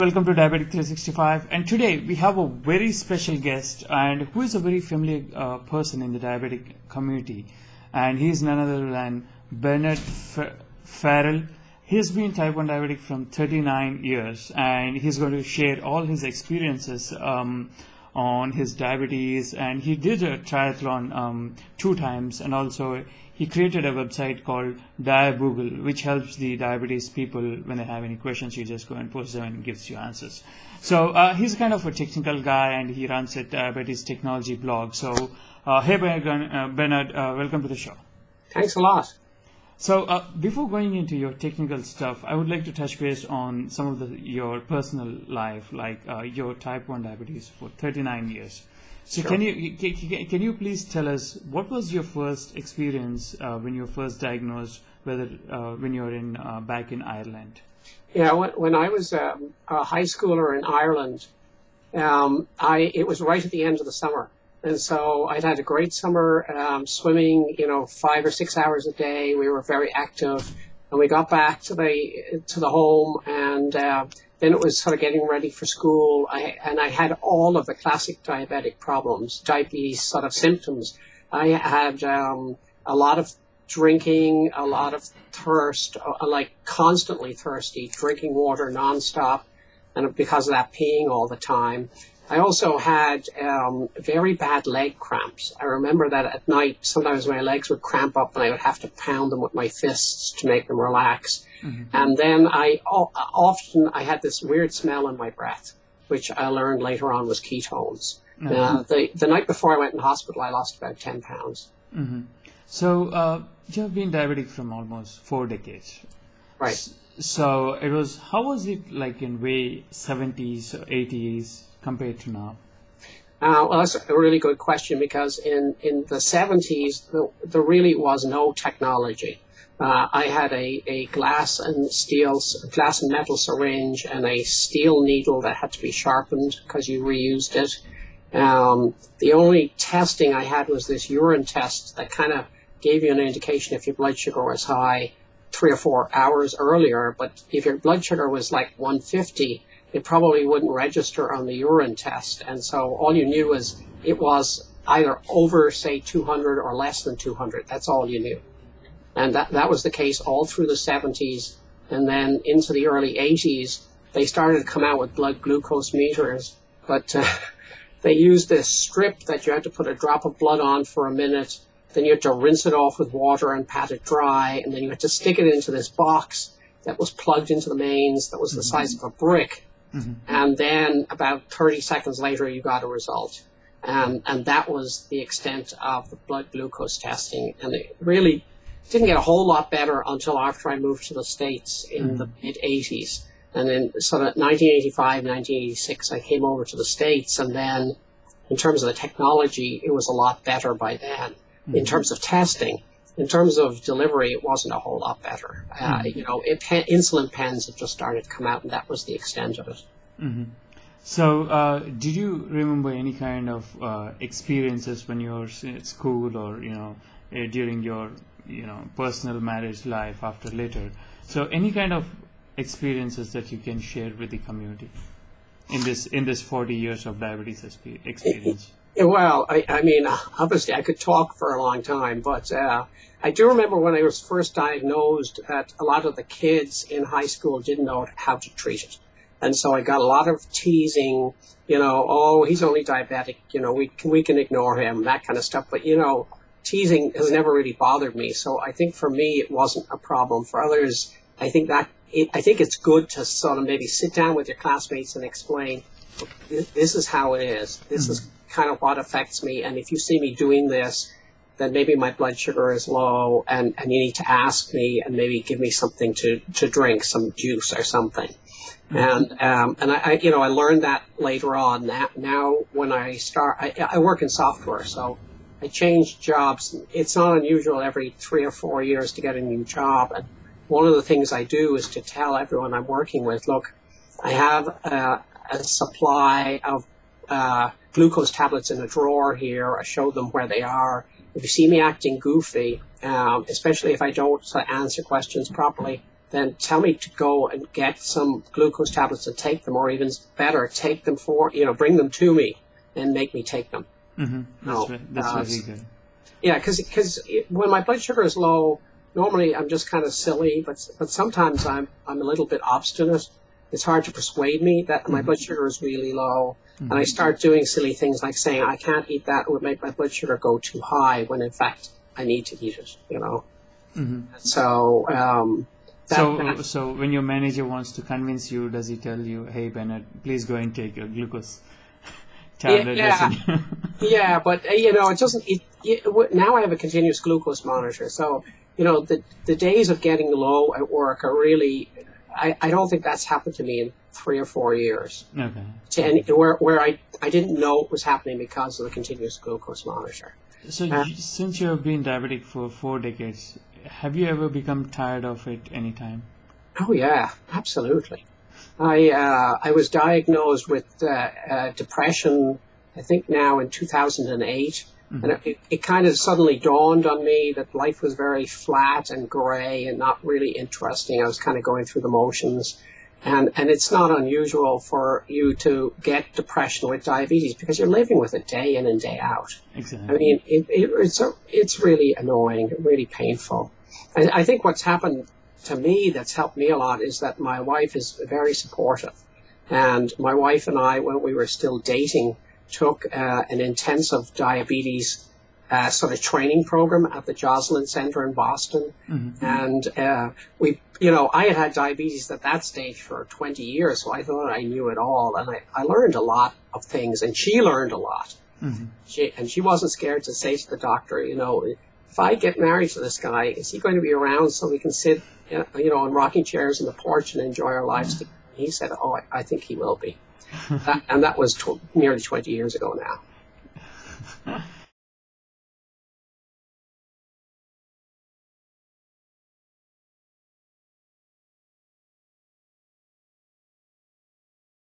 Welcome to Diabetic 365, and today we have a very special guest and who is a very familiar person in the diabetic community, and he is none other than Bernard Farrell. He has been type 1 diabetic from 39 years, and he's going to share all his experiences on his diabetes. And he did a triathlon 2 times, and also he created a website called Diaboogle, which helps the diabetes people when they have any questions. You just go and post them and gives you answers. So he's kind of a technical guy, and he runs a diabetes technology blog. So hey Bernard, welcome to the show. Thanks a lot. So before going into your technical stuff, I would like to touch base on some of your personal life, like your type 1 diabetes for 39 years. So Sure. can you please tell us what was your first experience when you were first diagnosed, whether when you were back in Ireland? Yeah, when I was a high schooler in Ireland, it was right at the end of the summer. And so I'd had a great summer swimming, 5 or 6 hours a day. We were very active, and we got back to the home, and then it was sort of getting ready for school. I had all of the classic diabetic problems, diabetes sort of symptoms. I had a lot of drinking, a lot of thirst, like constantly thirsty, drinking water nonstop, and because of that, peeing all the time. I also had very bad leg cramps. I remember that at night, sometimes my legs would cramp up and I would have to pound them with my fists to make them relax. Mm-hmm. And then I had this weird smell in my breath, which I learned later on was ketones. Mm-hmm. The night before I went in hospital, I lost about 10 pounds. Mm-hmm. So you have been diabetic from almost 4 decades. Right. So how was it like in way 70s or 80s compared to now? Well, that's a really good question, because in the 70s, there really was no technology. I had a glass and metal syringe and a steel needle that had to be sharpened because you reused it. The only testing I had was this urine test that kind of gave you an indication if your blood sugar was high 3 or 4 hours earlier. But if your blood sugar was like 150, it probably wouldn't register on the urine test. And so all you knew was it was either over, say, 200 or less than 200. That's all you knew. And that was the case all through the 70s. And then into the early 80s, they started to come out with blood glucose meters. But they used this strip that you had to put a drop of blood on for a minute. Then you had to rinse it off with water and pat it dry. And then you had to stick it into this box that was plugged into the mains that was the size of a brick. Mm-hmm. And then about 30 seconds later, you got a result. And that was the extent of the blood glucose testing. And it really didn't get a whole lot better until after I moved to the States in the mid-80s. And then sort of 1985, 1986, I came over to the States. And then in terms of the technology, it was a lot better by then. Mm-hmm. In terms of testing, in terms of delivery, it wasn't a whole lot better. Insulin pens had just started to come out, and that was the extent of it. Mm-hmm. So, did you remember any kind of experiences when you were at school, or during your personal marriage life after later? So, any kind of experiences that you can share with the community in this 40 years of diabetes experience? Well, I mean, obviously I could talk for a long time, but I do remember when I was first diagnosed that a lot of the kids in high school didn't know how to treat it. And so I got a lot of teasing, oh, he's only diabetic, we can ignore him, that kind of stuff. But, teasing has never really bothered me. So I think for me, it wasn't a problem. For others, I think it's good to sort of maybe sit down with your classmates and explain, this is how it is. This is kind of what affects me, and if you see me doing this, then maybe my blood sugar is low, and you need to ask me and maybe give me something to drink, some juice or something. And I learned that later on. Now when I work in software, so I changed jobs. It's not unusual every 3 or 4 years to get a new job, and one of the things I do is to tell everyone I'm working with, look, I have a supply of glucose tablets in a drawer here. I show them where they are. If you see me acting goofy, especially if I don't answer questions properly, then tell me to go and get some glucose tablets and take them, or even better, take them bring them to me and make me take them. Mm-hmm. That's very good. Yeah, because when my blood sugar is low, normally I'm just kind of silly, but sometimes I'm a little bit obstinate. It's hard to persuade me that my blood sugar is really low, and I start doing silly things like saying I can't eat that; it would make my blood sugar go too high. When in fact I need to eat it. So. So when your manager wants to convince you, does he tell you, "Hey Bernard, please go and take your glucose tablet"? Yeah, but it doesn't. Now I have a continuous glucose monitor, so the days of getting low at work are really. I don't think that's happened to me in 3 or 4 years. Okay. And where I didn't know it was happening because of the continuous glucose monitor. So since you have been diabetic for 4 decades, have you ever become tired of it any time? Oh yeah, absolutely. I was diagnosed with depression, I think now in 2008. And it kind of suddenly dawned on me that life was very flat and gray and not really interesting. I was kind of going through the motions. And it's not unusual for you to get depression with diabetes because you're living with it day in and day out. Exactly. I mean, it's really annoying, really painful. I think what's happened to me that's helped me a lot is that my wife is very supportive. And my wife and I, when we were still dating, took an intensive diabetes sort of training program at the Joslin Center in Boston. And I had diabetes at that stage for 20 years, so I thought I knew it all. And I learned a lot of things, and she learned a lot. She wasn't scared to say to the doctor, if I get married to this guy, is he going to be around so we can sit, in rocking chairs in the porch and enjoy our lives together? He said, oh, I think he will be. And that was nearly 20 years ago now.